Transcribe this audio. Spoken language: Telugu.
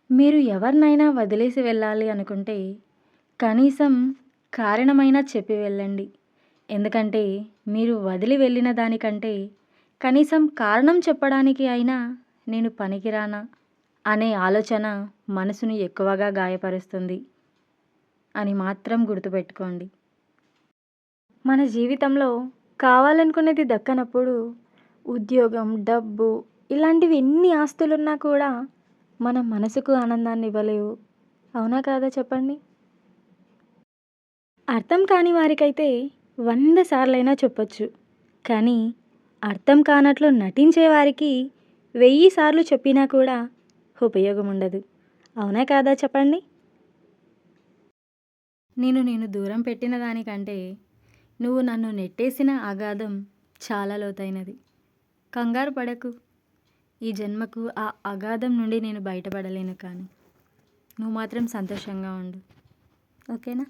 మీరు ఎవరినైనా వదిలేసి వెళ్ళాలి అనుకుంటే, కనీసం కారణమైనా చెప్పి వెళ్ళండి. ఎందుకంటే, మీరు వదిలి వెళ్ళిన దానికంటే, కనీసం కారణం చెప్పడానికి అయినా నేను పనికిరానా అనే ఆలోచన మనసుని ఎక్కువగా గాయపరుస్తుంది అని మాత్రం గుర్తుపెట్టుకోండి. మన జీవితంలో కావాలనుకున్నది దక్కనప్పుడు ఉద్యోగం, డబ్బు ఇలాంటివి ఎన్ని ఆస్తులున్నా కూడా మన మనసుకు ఆనందాన్ని ఇవ్వలేవు. అవునా కాదా చెప్పండి? అర్థం కాని వారికైతే 100 సార్లైనా చెప్పొచ్చు. కానీ అర్థం కానట్లు నటించే వారికి 1000 సార్లు చెప్పినా కూడా ఉపయోగం ఉండదు. అవునా కాదా చెప్పండి? నేను దూరం పెట్టిన దానికంటే నువ్వు నన్ను నెట్టేసిన అగాధం చాలా లోతైనది. కంగారు పడకు. ఈ జన్మకు ఆ అగాధం నుండి నేను బయటపడలేను కానీ, నువ్వు మాత్రం సంతోషంగా ఉండు. ఓకేనా?